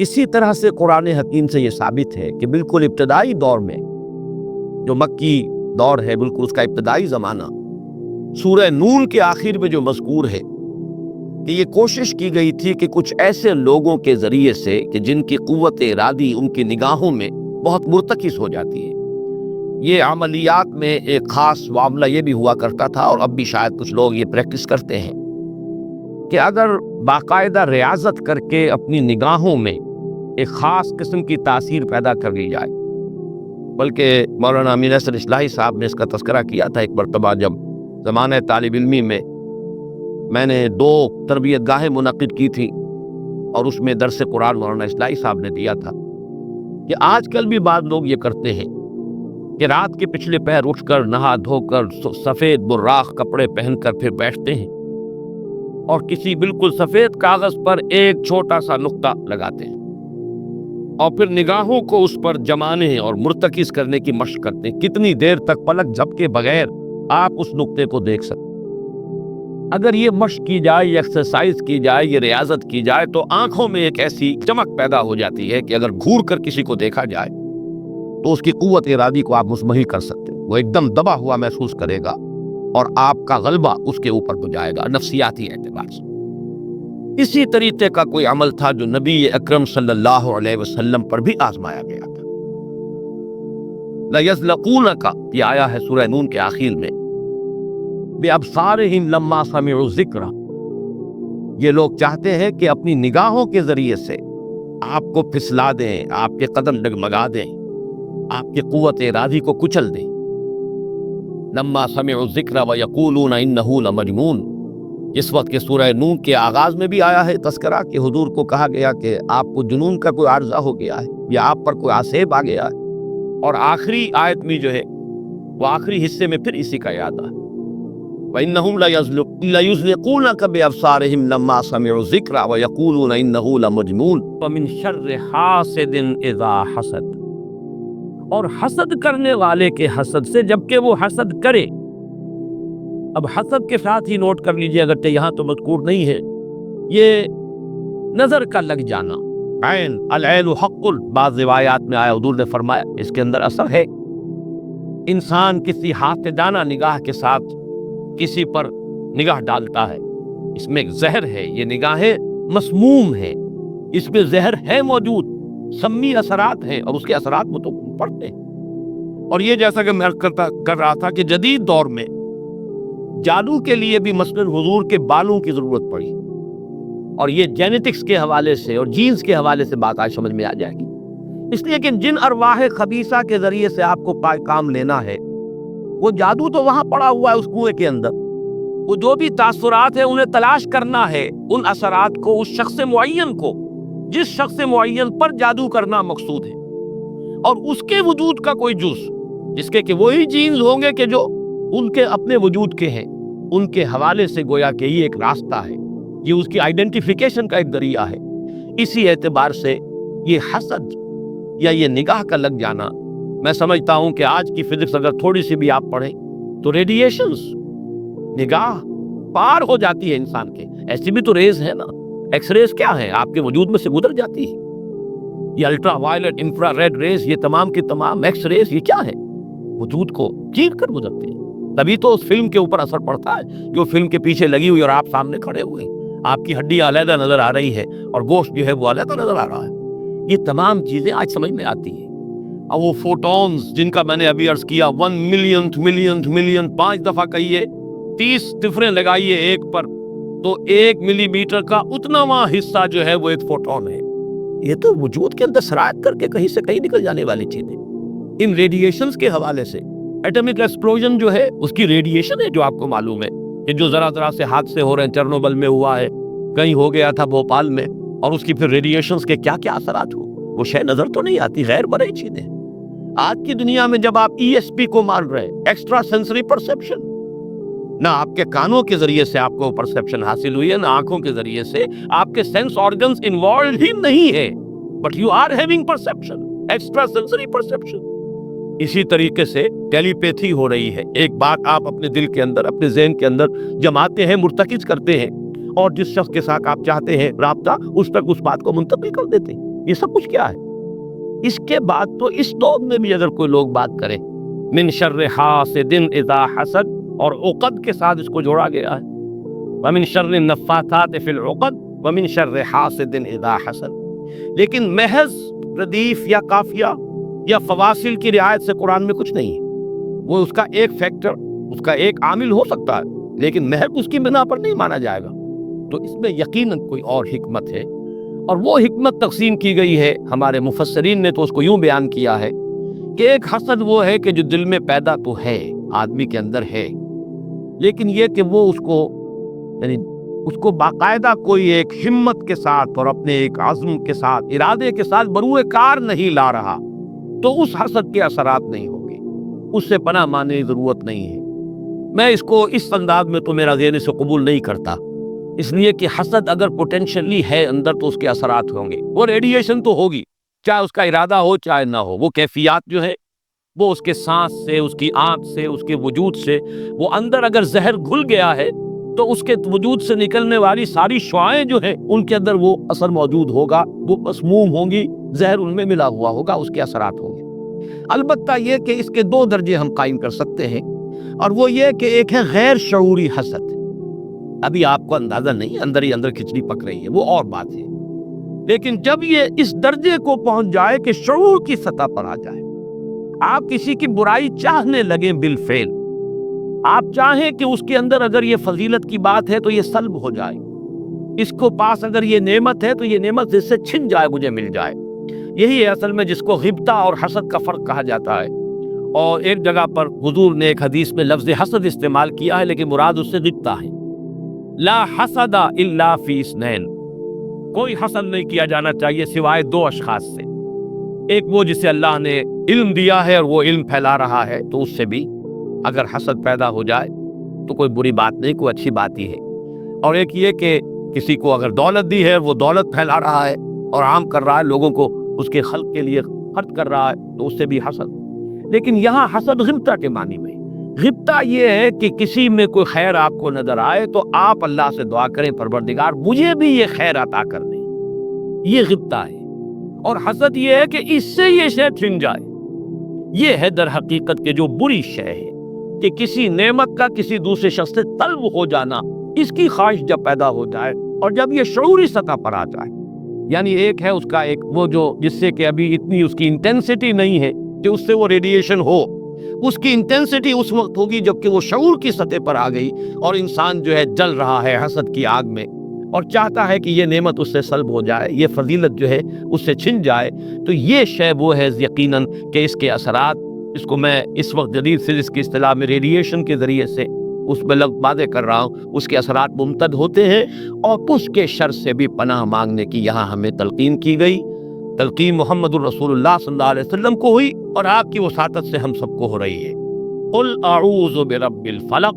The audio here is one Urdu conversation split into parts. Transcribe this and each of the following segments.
اسی طرح سے قرآن حکیم سے یہ ثابت ہے کہ بالکل ابتدائی دور میں جو مکی دور ہے، بالکل اس کا ابتدائی زمانہ، سورہ نون کے آخر میں جو مذکور ہے کہ یہ کوشش کی گئی تھی کہ کچھ ایسے لوگوں کے ذریعے سے کہ جن کی قوت ارادی ان کی نگاہوں میں بہت مرتکز ہو جاتی ہے، یہ عملیات میں ایک خاص معاملہ یہ بھی ہوا کرتا تھا، اور اب بھی شاید کچھ لوگ یہ پریکٹس کرتے ہیں کہ اگر باقاعدہ ریاضت کر کے اپنی نگاہوں میں ایک خاص قسم کی تاثیر پیدا کر لی جائے، بلکہ مولانا امین احسن اصلاحی صاحب نے اس کا تذکرہ کیا تھا ایک مرتبہ جب زمانہ طالب علمی میں نے 2 تربیت گاہیں منعقد کی تھی، اور اس میں درس قرآن مولانا اصلاحی صاحب نے دیا تھا کہ آج کل بھی بعض لوگ یہ کرتے ہیں کہ رات کے پچھلے پہر اٹھ کر نہا دھو کر سفید براق کپڑے پہن کر پھر بیٹھتے ہیں اور کسی بالکل سفید کاغذ پر ایک چھوٹا سا نقطہ لگاتے ہیں اور پھر نگاہوں کو اس پر جمانے اور مرتکز کرنے کی مشق کرتے ہیں۔ کتنی دیر تک پلک جھپکے بغیر آپ اس نقطے کو دیکھ سکتے ہیں۔ اگر یہ مشق کی جائے، یہ ایکسرسائز کی جائے، یہ ریاضت کی جائے تو آنکھوں میں ایک ایسی چمک پیدا ہو جاتی ہے کہ اگر گھور کر کسی کو دیکھا جائے تو اس کی قوت ارادی کو آپ مزمحل کر سکتے ہیں، وہ ایک دم دبا ہوا محسوس کرے گا اور آپ کا غلبہ اس کے اوپر ہو جائے گا نفسیاتی اعتبار سے۔ اسی طریقے کا کوئی عمل تھا جو نبی اکرم صلی اللہ علیہ وسلم پر بھی آزمایا گیا تھا۔ لَيَزْلَقُونَكَ یہ آیا ہے سورہ نون کے آخر میں، بِأَبْصَارِهِمْ لَمَّا سَمِعُوا الذِّكْرَ، یہ لوگ چاہتے ہیں کہ اپنی نگاہوں کے ذریعے سے آپ کو پھسلا دیں، آپ کے قدم ڈگمگا دیں، آپ کی قوت ارادی کو کچل دیں۔ لَمَّا سَمِعُوا الذِّكْرَ وَيَقُولُونَ إِنَّهُ لَمَجْنُونَ، اس وقت کے سورہ نون کے آغاز میں بھی آیا ہے تذکرہ کہ حضور کو کہا گیا کہ آپ کو جنون کا کوئی عارضہ ہو گیا ہے یا آپ پر کوئی آسیب آ گیا ہے، اور آخری آیت میں جو ہے وہ آخری حصے میں پھر اسی کا یاد ہے، وَإِنَّهُمْ لَيُزْلِقُونَكَ بِأَبْصَارِهِمْ لَمَّا سَمِعُوا الذِّكْرَ وَيَقُولُونَ إِنَّهُ لَمَجْنُونٌ وَمِن شَرِّ حَاسِدٍ إِذَا حَسَدَ، اور حسد کرنے والے کے حسد سے جبکہ وہ حسد کرے۔ اب حسد کے ساتھ ہی نوٹ کر لیجئے، اگرچہ یہاں تو مذکور نہیں ہے، یہ نظر کا لگ جانا، عین العین حق، بعض روایات میں آیا حضور نے فرمایا اس کے اندر اثر ہے۔ انسان کسی حاسدانہ نگاہ کے ساتھ کسی پر نگاہ ڈالتا ہے، اس میں ایک زہر ہے، یہ نگاہیں مسموم ہے، اس میں زہر ہے موجود، سمی اثرات ہیں اور اس کے اثرات میں تو پڑتے ہیں۔ اور یہ جیسا کہ میں کر رہا تھا کہ جدید دور میں جادو کے لیے بھی مثلاً حضور کے بالوں کی ضرورت پڑی، اور یہ جینیٹکس کے حوالے سے اور جینز کے حوالے سے بات آج سمجھ میں آ جائے گی۔ اس لیے کہ جن ارواح خبیثہ کے ذریعے سے آپ کو کام لینا ہے، وہ جادو تو وہاں پڑا ہوا ہے اس کنویں کے اندر، وہ جو بھی تاثرات ہیں انہیں تلاش کرنا ہے، ان اثرات کو اس شخص معین کو، جس شخص معین پر جادو کرنا مقصود ہے، اور اس کے وجود کا کوئی جز جس کے کہ وہی جینز ہوں گے کہ جو ان کے اپنے وجود کے ہیں، ان کے حوالے سے گویا کہ یہ ایک راستہ ہے، یہ اس کی آئیڈینٹیفیکیشن کا ایک ذریعہ ہے۔ اسی اعتبار سے یہ حسد یا یہ نگاہ کا لگ جانا، میں سمجھتا ہوں کہ آج کی فزکس اگر تھوڑی سی بھی آپ پڑھیں تو ریڈیشنز نگاہ پار ہو جاتی ہے انسان کے، ایسی بھی تو ریز ہے نا، ایکس ریز کیا ہے، آپ کے وجود میں سے گزر جاتی ہے، یہ ultraviolet, infrared rays, یہ تمام کی تمام ایکس ریز، یہ کیا ہے، وجود کو چیر کر گزرتے ہیں۔ تبھی تو اس فلم کے اوپر اثر پڑتا ہے جو فلم کے پیچھے لگی ہوئی اور آپ سامنے کھڑے ہوئے، آپ کی ہڈیاں علیحدہ نظر آ رہی ہے اور گوشت جو ہے وہ علیحدہ نظر آ رہا ہے۔ یہ تمام چیزیں آج سمجھ میں آتی ہیں۔ اور وہ فوٹونز جن کا میں نے ابھی عرض کیا، 1 ملین 5 دفعہ کہیے، 30 صفریں لگائیے ایک پر، تو 1 ملی میٹر کا اتناواں حصہ جو ہے وہ ایک فوٹون ہے۔ یہ تو وجود کے اندر سرایت کر کے کہیں سے کہیں نکل جانے والی چیزیں۔ ان ریڈیشنز کے حوالے سے ایٹمک ایکسپلوژن جو ہے اس کی ریڈیشن ہے، جو آپ کو معلوم ہے کہ جو ذرا ذرا سے حادثے ہو رہے ہیں، چرنوبل میں ہوا ہے، کہیں ہو گیا تھا بھوپال میں، اور اس کی پھر ریڈیشنز کے کیا کیا اثرات ہو، وہ شے نظر تو نہیں آتی، غیر مرئی چیزیں۔ آج کی دنیا میں جب آپ ESP کو مان رہے ہیں، ایکسٹرا سینسری پرسیپشن، نہ آپ کے کانوں کے ذریعے سے آپ کو پرسیپشن حاصل ہوئی ہے، نہ آنکھوں کے ذریعے سے، آپ کے سینس آرگنز انوالوڈ ہی نہیں ہے، but you are having perception, extra sensory perception. اسی طریقے سے ٹیلی پیتھی ہو رہی ہے، ایک بات آپ اپنے دل کے اندر، اپنے ذہن کے اندر جماتے ہیں، مرتکز کرتے ہیں، اور جس شخص کے ساتھ آپ چاہتے ہیں رابطہ، اس تک اس بات کو منتقل کر دیتے ہیں۔ یہ سب کچھ کیا ہے؟ اس کے بعد تو اس دور میں بھی اگر کوئی لوگ بات کرے من شر حاسد اذا حسد، اور عقد کے ساتھ اس کو جوڑا گیا ہے، ومن شر النفاثات فی العقد ومن شر حاسد اذا حسد، لیکن محض ردیف یا قافیہ یا فواصل کی رعایت سے قرآن میں کچھ نہیں ہے۔ وہ اس کا ایک فیکٹر، اس کا ایک عامل ہو سکتا ہے، لیکن محض اس کی بنا پر نہیں مانا جائے گا۔ تو اس میں یقیناً کوئی اور حکمت ہے، اور وہ حکمت تقسیم کی گئی ہے۔ ہمارے مفسرین نے تو اس کو یوں بیان کیا ہے کہ ایک حسد وہ ہے کہ جو دل میں پیدا تو ہے، آدمی کے اندر ہے، لیکن یہ کہ وہ اس کو باقاعدہ کوئی ایک ہمت کے ساتھ اور اپنے ایک عزم کے ساتھ، ارادے کے ساتھ بروئے کار نہیں لا رہا، تو اس حسد کے اثرات نہیں ہوں گے، اس سے پناہ ماننے کی ضرورت نہیں ہے۔ میں اس کو اس انداز میں تو میرا ذہن سے قبول نہیں کرتا، اس لیے کہ حسد اگر پوٹینشلی ہے اندر تو اس کے اثرات ہوں گے، وہ ریڈیشن تو ہوگی، چاہے اس کا ارادہ ہو چاہے نہ ہو۔ وہ کیفیات جو ہے وہ اس کے سانس سے، اس کی آنکھ سے، اس کے وجود سے، وہ اندر اگر زہر گھل گیا ہے تو اس کے وجود سے نکلنے والی ساری شعاعیں جو ہیں ان کے اندر وہ اثر موجود ہوگا، وہ مسموم ہوں گی، زہر ان میں ملا ہوا ہوگا، اس کے اثرات ہوں گے۔ البتہ یہ کہ اس کے دو درجے ہم قائم کر سکتے ہیں، اور وہ یہ کہ ایک ہے غیر شعوری حسد، ابھی آپ کو اندازہ نہیں، اندر ہی اندر کھچڑی پک رہی ہے، وہ اور بات ہے، لیکن جب یہ اس درجے کو پہنچ جائے کہ شعور کی سطح پر آ جائے، آپ کسی کی برائی چاہنے لگیں بالفعل، آپ چاہیں کہ اس کے اندر اگر یہ فضیلت کی بات ہے تو یہ سلب ہو جائے، اس کو پاس اگر یہ نعمت ہے تو یہ نعمت جس سے چھن جائے، مجھے مل جائے، یہی ہے اصل میں جس کو غبطہ اور حسد کا فرق کہا جاتا ہے۔ اور ایک جگہ پر حضور نے ایک حدیث میں لفظ حسد استعمال کیا ہے، لیکن مراد اس سے غبطہ ہے۔ لا حسد الا فی اثنین، کوئی حسد نہیں کیا جانا چاہیے سوائے دو اشخاص سے، ایک وہ جسے اللہ نے علم دیا ہے اور وہ علم پھیلا رہا ہے، تو اس سے بھی اگر حسد پیدا ہو جائے تو کوئی بری بات نہیں، کوئی اچھی بات ہی ہے، اور ایک یہ کہ کسی کو اگر دولت دی ہے، وہ دولت پھیلا رہا ہے اور عام کر رہا ہے، لوگوں کو اس کے خلق کے لیے خرچ کر رہا ہے، تو اس سے بھی حسد۔ لیکن یہاں حسد غبطہ کے معنی میں، غبطہ یہ ہے کہ کسی میں کوئی خیر آپ کو نظر آئے تو آپ اللہ سے دعا کریں، پروردگار مجھے بھی یہ خیر عطا کر دیں، یہ غبطہ ہے۔ اور حسد یہ ہے کہ اس سے یہ شے چھن جائے، یہ ہے در حقیقت کہ جو بری شے ہے کہ کسی نعمت کا کسی دوسرے شخص سے طلب ہو جانا، اس کی خواہش جب پیدا ہو جائے اور جب یہ شعوری سطح پر آ جائے، یعنی ایک ہے اس کا ایک وہ جو جس سے کہ ابھی اتنی اس کی انٹینسٹی نہیں ہے کہ اس سے وہ ریڈیشن ہو، اس کی انٹینسٹی اس وقت ہوگی جب کہ وہ شعور کی سطح پر آ گئی اور انسان جو ہے جل رہا ہے حسد کی آگ میں اور چاہتا ہے کہ یہ نعمت اس سے سلب ہو جائے، یہ فضیلت جو ہے اس سے چھن جائے، تو یہ شے وہ ہے یقیناً کہ اس کے اثرات، اس کو میں اس وقت جدید فزکس کی اصطلاح میں ریڈیشن کے ذریعے سے اس میں واضح کر رہا ہوں، اس کے اثرات ممتد ہوتے ہیں، اور اس کے شر سے بھی پناہ مانگنے کی یہاں ہمیں تلقین کی گئی۔ تلقین محمد الرسول اللہ صلی اللہ علیہ وسلم کو ہوئی اور آپ کی وساطت سے ہم سب کو ہو رہی ہے۔ قل اعوذ برب الفلق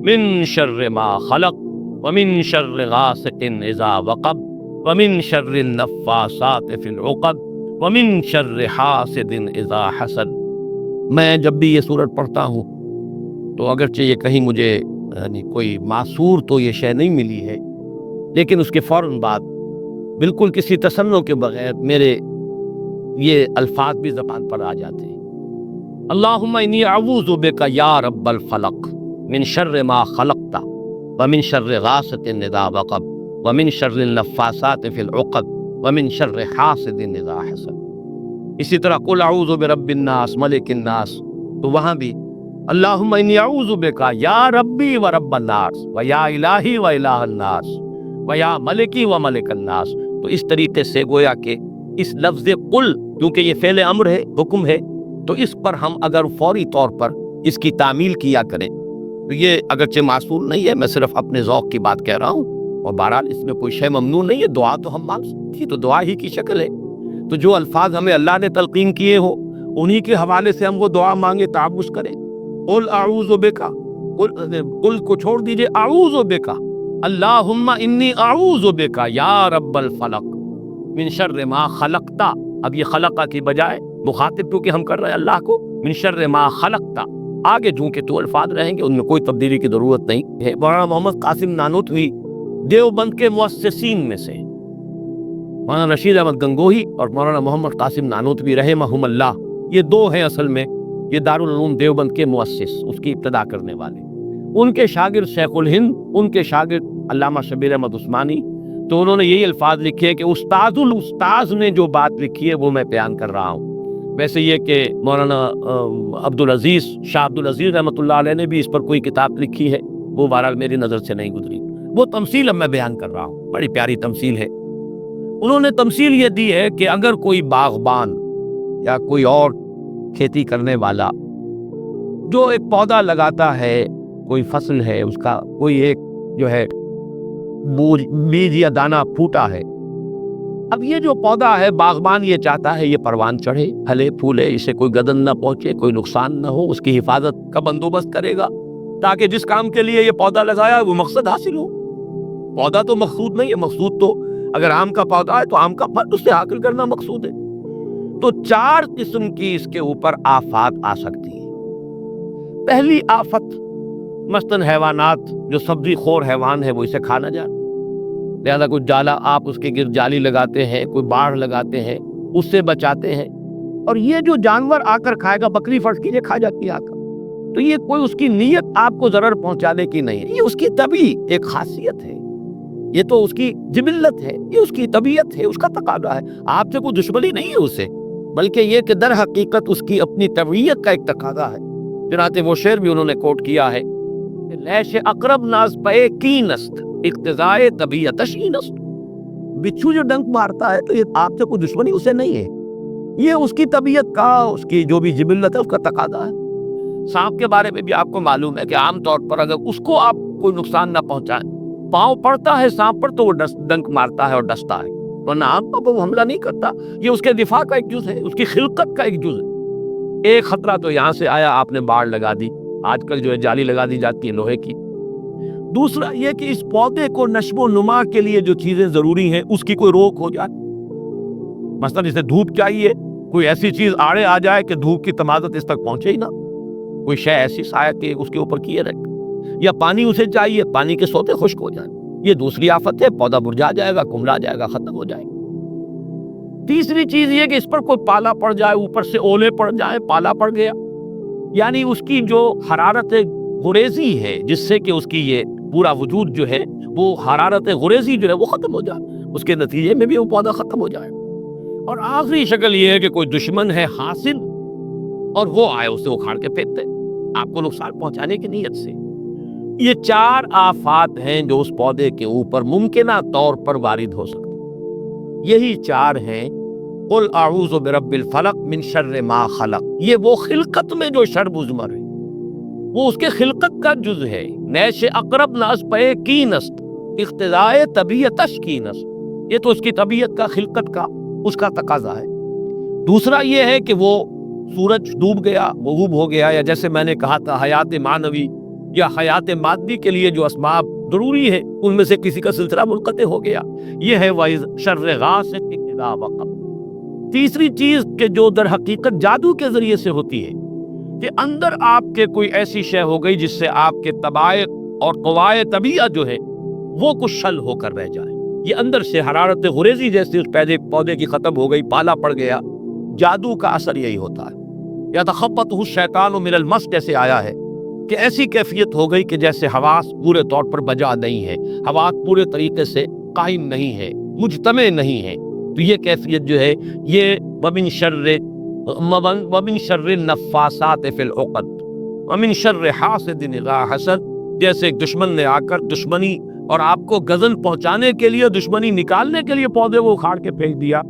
من شر ما خلق ومن شر غاسق اذا وقب ومن شر النفاثات فی العقد ومن شر حاسد اذا حسد۔ میں جب بھی یہ سورت پڑھتا ہوں تو اگرچہ یہ کہیں مجھے یعنی کوئی معصور تو یہ شے نہیں ملی ہے، لیکن اس کے فوراً بعد بالکل کسی تصنع کے بغیر میرے یہ الفاظ بھی زبان پر آ جاتے ہیں۔ اللہم انی اعوذ بک یا رب الفلق من شر ما خلقت ومن شر غاسق اذا وقب ومن شر النفاثات فی العقد ومن شر حاسد اذا حسد۔ اسی طرح قل اعوذ برب الناس ملک الناس، تو وہاں بھی اللہم انی اعوذ بک یا ربی و رب الناس و یا الہی و الہ الناس و یا ملکی و ملک الناس۔ تو اس طریقے سے گویا کہ اس لفظ قل، کیونکہ یہ فعل امر ہے، حکم ہے، تو اس پر ہم اگر فوری طور پر اس کی تعمیل کیا کریں تو یہ اگرچہ معصول نہیں ہے، میں صرف اپنے ذوق کی بات کہہ رہا ہوں، اور بہرحال اس میں کوئی شے ممنوع نہیں ہے، دعا تو ہم مانگ سکتے ہیں، تو دعا ہی کی شکل ہے، تو جو الفاظ ہمیں اللہ نے تلقین کیے ہو انہی کے حوالے سے ہم وہ دعا مانگے، تعوذ کریں۔ قل اعوذ بک، قل کو چھوڑ دیجئے، اعوذ بک، اللہم انی اعوذ بک یا رب الفلق من شر ما خلقتا۔ اب یہ خلقہ کی بجائے مخاطب کیونکہ ہم کر رہے ہیں اللہ کو، من شر ما خلقتا، آگے چونکہ تو الفاظ رہیں گے ان میں کوئی تبدیلی کی ضرورت نہیں ہے۔ مولانا محمد قاسم نانوتوی دیوبند کے مؤسسین میں سے، مولانا رشید احمد گنگوہی اور مولانا محمد قاسم نانوتوی رحمہم اللہ، یہ دو ہیں اصل میں یہ دارالعلوم دیوبند کے مؤسس، اس کی ابتدا کرنے والے۔ ان کے شاگرد شیخ الہند، ان کے شاگرد علامہ شبیر احمد عثمانی، تو انہوں نے یہی الفاظ لکھے کہ استاد الاستاذ نے جو بات لکھی ہے وہ میں بیان کر رہا ہوں۔ ویسے یہ کہ مولانا عبدالعزیز شاہ عبدالعزیز رحمۃ اللہ علیہ نے بھی اس پر کوئی کتاب لکھی ہے، وہ بہرحال میری نظر سے نہیں گزری، وہ تمثیل اب میں بیان کر رہا ہوں، بڑی پیاری تمثیل ہے۔ انہوں نے تمثیل یہ دی ہے کہ اگر کوئی باغبان یا کوئی اور کھیتی کرنے والا جو ایک پودا لگاتا ہے، کوئی فصل ہے اس کا، کوئی ایک جو ہے بیج یا دانہ پھوٹا ہے، اب یہ جو پودا ہے باغبان یہ چاہتا ہے یہ پروان چڑھے، پھلے پھولے، اسے کوئی گدن نہ پہنچے، کوئی نقصان نہ ہو، اس کی حفاظت کا بندوبست کرے گا تاکہ جس کام کے لیے یہ پودا لگایا وہ مقصد حاصل ہو۔ پودا تو مقصود نہیں ہے، مقصود تو اگر آم کا پودا ہے تو آم کا پھل اس سے حاصل کرنا مقصود ہے۔ تو 4 قسم کی اس کے اوپر آفات آ سکتی ہیں۔ پہلی آفت مثلاً حیوانات، جو سبزی خور حیوان ہے وہ اسے کھا نہ جائے، لہذا کوئی جالا آپ اس کے گرد جالی لگاتے ہیں، کوئی باڑ لگاتے ہیں، اس سے بچاتے ہیں، اور یہ جو جانور آ کر کھائے گا، بکری فرض کیجیے کھا جاتی ہے آ کر، تو یہ کوئی اس کی نیت آپ کو ضرر پہنچانے کی نہیں ہے، یہ اس کی طبعی ایک خاصیت ہے، یہ تو اس کی جبلت ہے، یہ اس کی طبیعت ہے، اس کا تقاضا ہے، آپ سے کوئی دشمنی نہیں ہے اسے، بلکہ یہ کہ در حقیقت اس کی اپنی طبیعت کا ایک تقاضا ہے۔ چنانچہ وہ شعر بھی انہوں نے کوٹ کیا ہے کہ لیش اقرب ناز پے کینست اقتضائے طبیعت شینست، بچھو جو ڈنک مارتا ہے تو یہ آپ سے کوئی دشمنی اسے نہیں ہے، یہ اس کی طبیعت کا، اس کی جو بھی جبلت ہے اس کا تقاضا ہے۔ سانپ کے بارے میں بھی آپ کو معلوم ہے کہ عام طور پر اگر اس کو آپ کوئی نقصان نہ پہنچائیں، پاؤں پڑتا ہے سانپ پر تو وہ ڈنک مارتا ہے اور ڈستا ہے، ورنہ عام طور پر وہ حملہ نہیں کرتا، یہ اس کے دفاع کا ایک جز ہے، اس کی خلقت کا ایک جز ہے۔ ایک خطرہ تو یہاں سے آیا، آپ نے باڑ لگا دی، آج کل جو ہے جالی لگا دی جاتی ہے لوہے کی۔ دوسرا یہ کہ اس پودے کو نشو و نما کے لیے جو چیزیں ضروری ہیں اس کی کوئی روک ہو جائے، مثلا اسے دھوپ چاہیے، کوئی ایسی چیز آڑے آ جائے کہ دھوپ کی تمازت اس تک پہنچے ہی نہ، کوئی شے ایسی سایہ کہ اس کے اوپر کیے رکھے، یا پانی اسے چاہیے، پانی کے سوتے خشک ہو جائیں، یہ دوسری آفت ہے، پودا مرجھا جائے گا، کملا جائے گا، ختم ہو جائے گا۔ تیسری چیز یہ کہ اس پر کوئی پالا پڑ جائے، اوپر سے اولے پڑ جائیں، پالا پڑ گیا، یعنی اس کی جو حرارت غریزی ہے جس سے کہ اس کی یہ پورا وجود جو ہے وہ حرارت غریزی جو ہے وہ ختم ہو جائے، اس کے نتیجے میں بھی وہ پودا ختم ہو جائے۔ اور آخری شکل یہ ہے کہ کوئی دشمن ہے حاسد اور وہ آئے اسے اکھاڑ کے پھینک دے آپ کو نقصان پہنچانے کی نیت سے۔ یہ 4 آفات ہیں جو اس پودے کے اوپر ممکنہ طور پر وارد ہو سکتے، یہی 4 ہیں۔ قل اعوذ برب الفلق من شر ما خلق، یہ وہ خلقت میں جو شر مضمر ہے، وہ اس کے خلقت کا جز ہے۔ نیش اقرب ناز پے کینست اقتضائے طبیعتش کینست، یہ تو اس کی طبیعت کا، خلقت کا، اس کا تقاضا ہے۔ دوسرا یہ ہے کہ وہ سورج ڈوب گیا، غروب ہو گیا، یا جیسے میں نے کہا تھا حیات معنوی یا حیات مادی کے لیے جو اسباب ضروری ہے ان میں سے کسی کا سلسلہ منقطع ہو گیا، یہ ہے وَإِذْ شَرِّ غَاسِقٍ إِذَا وَقَبَ۔ تیسری چیز کہ جو در حقیقت جادو کے ذریعے سے ہوتی ہے کہ اندر آپ کے کوئی ایسی شے ہو گئی جس سے آپ کے طبائع اور قوائے طبیعت جو ہے وہ کچھ شل ہو کر رہ جائے، یہ اندر سے حرارت غریزی جیسے اس پودے کی ختم ہو گئی، پالا پڑ گیا، جادو کا اثر یہی ہوتا ہے۔ یا تخبطہ الشیطان من المس جیسے آیا ہے کہ ایسی کیفیت ہو گئی کہ جیسے حواس پورے طور پر بجا نہیں ہے، حواس پورے طریقے سے قائم نہیں ہے، مجتمع نہیں ہے، تو یہ کیفیت جو ہے یہ ومن شر النفاسات فی العقد ومن شر حاسد اذا حسد، جیسے ایک دشمن نے آ کر دشمنی اور آپ کو غضن پہنچانے کے لیے، دشمنی نکالنے کے لیے پودے کو اکھاڑ کے پھینک دیا،